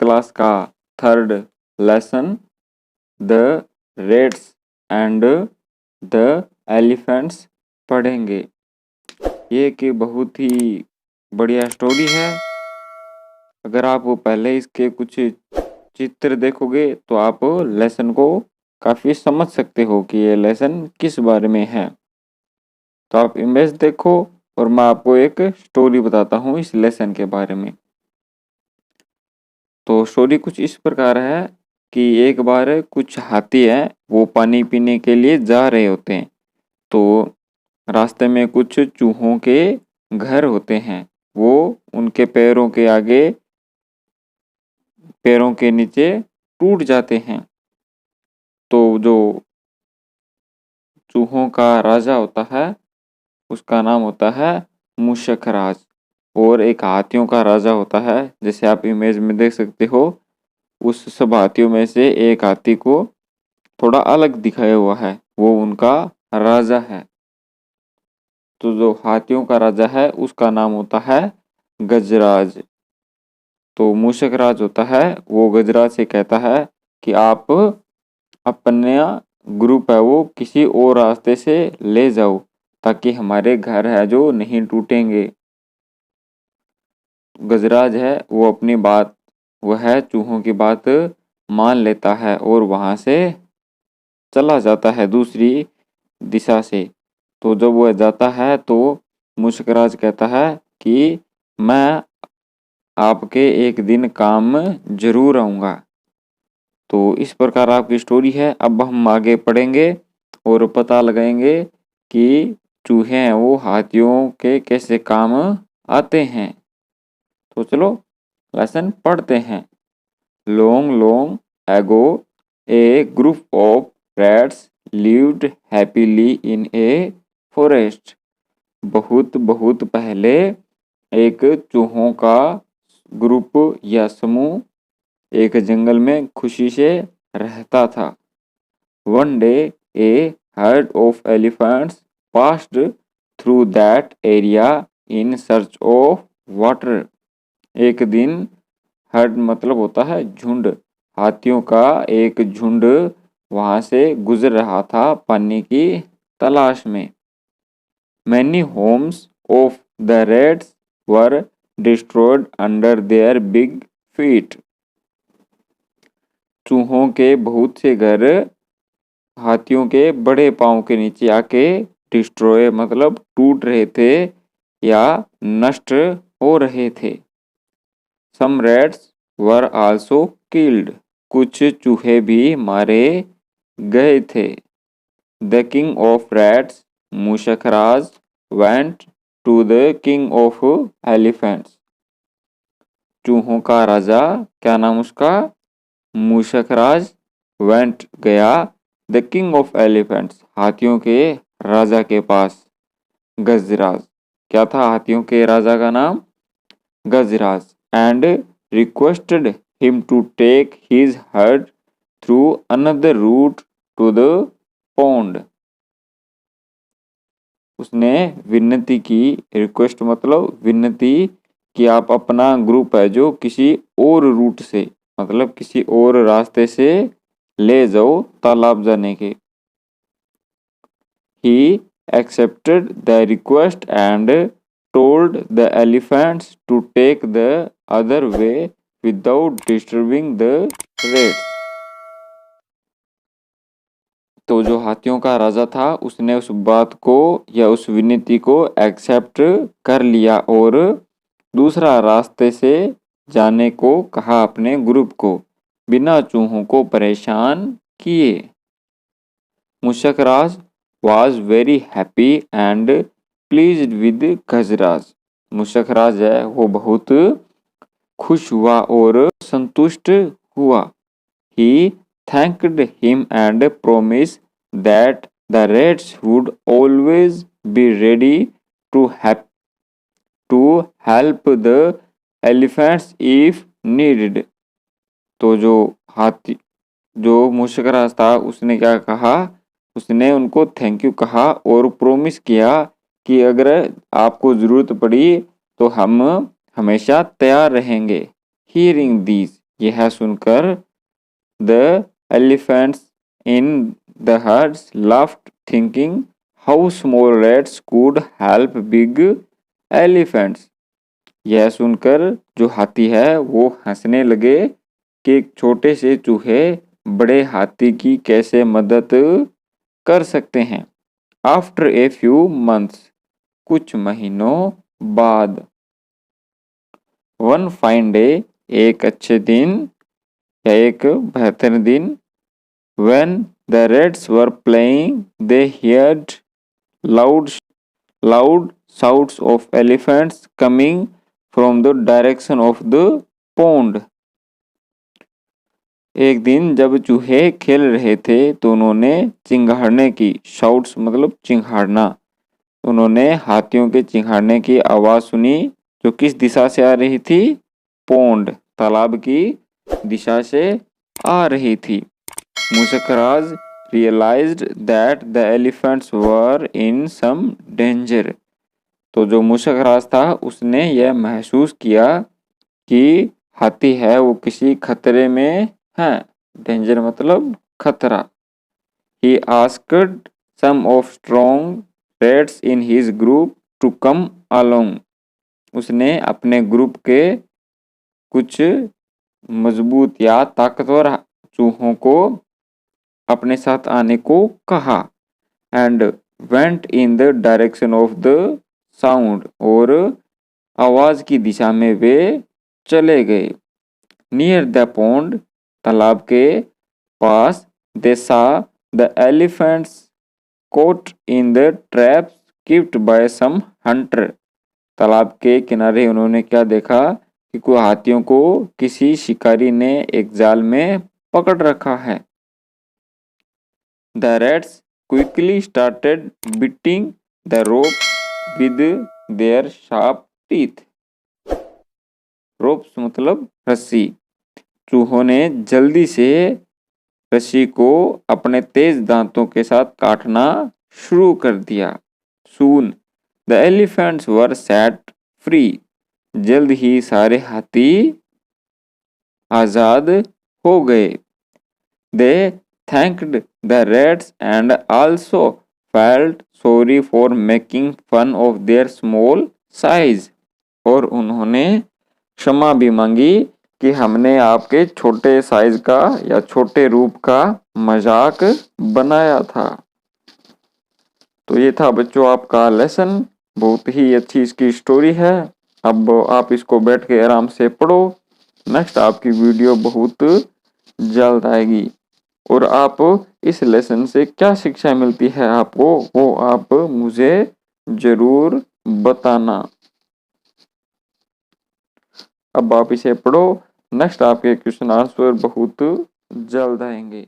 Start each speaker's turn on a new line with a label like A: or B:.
A: Class का third lesson the rates and the elephants पढ़ेंगे। ये कि बहुत ही बढ़िया स्टोरी है। अगर आप पहले इसके कुछ चित्र देखोगे तो आप लेसन को काफ़ी समझ सकते हो कि ये लेसन किस बारे में है। तो आप इमेज देखो और मैं आपको एक स्टोरी बताता हूँ इस लेसन के बारे में। तो स्टोरी कुछ इस प्रकार है कि एक बार कुछ हाथी है, वो पानी पीने के लिए जा रहे होते हैं। तो रास्ते में कुछ चूहों के घर होते हैं, वो उनके पैरों के आगे, पैरों के नीचे टूट जाते हैं। तो जो चूहों का राजा होता है उसका नाम होता है मूषक राज, और एक हाथियों का राजा होता है, जैसे आप इमेज में देख सकते हो। उस सब हाथियों में से एक हाथी को थोड़ा अलग दिखाया हुआ है, वो उनका राजा है। तो जो हाथियों का राजा है उसका नाम होता है गजराज। तो मूषक राज होता है, वो गजराज से कहता है कि आप अपना ग्रुप है वो किसी और रास्ते से ले जाओ, ताकि हमारे घर है जो नहीं टूटेंगे। गजराज है वो अपनी बात, वह चूहों की बात मान लेता है और वहां से चला जाता है दूसरी दिशा से। तो जब वह जाता है तो मुस्कराज कहता है कि मैं आपके एक दिन काम जरूर आऊँगा। तो इस प्रकार आपकी स्टोरी है। अब हम आगे पढ़ेंगे और पता लगाएंगे कि चूहे हैं वो हाथियों के कैसे काम आते हैं। तो चलो लेसन पढ़ते हैं। Long long ago A group of rats lived happily in a forest. बहुत बहुत पहले एक चूहों का ग्रुप या समूह एक जंगल में खुशी से रहता था। One day A heard of elephants passed through that area in search of water. एक दिन हर्ड मतलब होता है झुंड, हाथियों का एक झुंड वहां से गुजर रहा था पानी की तलाश में। Many Holmes of the Reds were destroyed under their big feet. चूहों के बहुत से घर हाथियों के बड़े पांव के नीचे आके डिस्ट्रॉय मतलब टूट रहे थे या नष्ट हो रहे थे। Some rats were also killed. कुछ चूहे भी मारे गए थे। The king of rats Mushakraj went to the king of elephants. चूहों का राजा, क्या नाम उसका, मूषकराज, वेंट गया द किंग ऑफ एलिफेंट्स हाथियों के राजा के पास। गजराज, क्या था हाथियों के राजा का नाम, Gajraj, and requested him to take his herd through another route to the pond. उसने विनती की, रिक्वेस्ट मतलब विनती कि आप अपना ग्रुप है जो किसी और रूट से मतलब किसी और रास्ते से ले जाओ तालाब जाने के। He accepted the request and told the elephants to take the other way without disturbing the rats. तो जो हाथियों का राजा था उसने उस बात को या उस विनती को एक्सेप्ट कर लिया और दूसरा रास्ते से जाने को कहा अपने ग्रुप को, बिना चूहों को परेशान किए। मुशकराज was very happy and pleased with गजराज। मुशकराज है वो बहुत खुश हुआ और संतुष्ट हुआ। He thanked him and promised that the rats would always be ready to help the elephants if needed। तो जो हाथी जो मुशकराज था उसने क्या कहा, उसने उनको थैंक यू कहा और प्रॉमिस किया कि अगर आपको जरूरत पड़ी तो हम हमेशा तैयार रहेंगे। हियरिंग दिस, यह सुनकर the elephants in the hertz laughed thinking how small rats could help big elephants. यह सुनकर जो हाथी है वो हंसने लगे कि एक छोटे से चूहे बड़े हाथी की कैसे मदद कर सकते हैं। आफ्टर ए फ्यू मंथ्स, कुछ महीनों बाद, वन फाइन डे, एक अच्छे दिन या एक बेहतर दिन, when the rats were playing they heard loud shouts of elephants coming from the direction of the pond। एक दिन जब चूहे खेल रहे थे तो उन्होंने चिंघाड़ने की, शाउट्स मतलब चिंघाड़ना, उन्होंने हाथियों के चिंघाड़ने की आवाज सुनी जो किस दिशा से आ रही थी? पोंड, तालाब की दिशा से आ रही थी। मुशकराज realized that the elephants were in some danger। तो जो मुशकराज था उसने यह महसूस किया कि हाथी है वो किसी खतरे में है। डेंजर मतलब खतरा। He asked some of strong rats in his group to come along। उसने अपने ग्रुप के कुछ मजबूत या ताकतवर चूहों को अपने साथ आने को कहा। And went in the direction of the sound, और आवाज की दिशा में वे चले गए। नियर द पॉन्ड, तालाब के पास, they saw the elephants caught in the traps keeped by some hunter. तालाब के किनारे उन्होंने क्या देखा कि कुछ हाथियों को किसी शिकारी ने एक जाल में पकड़ रखा है। The rats quickly started beating the rope with their sharp teeth। Ropes मतलब रस्सी। चूहों ने जल्दी से रस्सी को अपने तेज दांतों के साथ काटना शुरू कर दिया। Soon the elephants were set free। जल्द ही सारे हाथी आजाद हो गए। They thanked the rats and also felt sorry for making fun of their small size। और उन्होंने क्षमा भी मांगी कि हमने आपके छोटे साइज का या छोटे रूप का मजाक बनाया था। तो ये था बच्चों आपका लेसन। बहुत ही अच्छी इसकी स्टोरी है। अब आप इसको बैठ के आराम से पढ़ो। नेक्स्ट आपकी वीडियो बहुत जल्द आएगी। और आप इस लेसन से क्या शिक्षा मिलती है आपको, वो आप मुझे जरूर बताना। अब आप इसे पढ़ो। नेक्स्ट आपके क्वेश्चन आंसर बहुत जल्द आएंगे।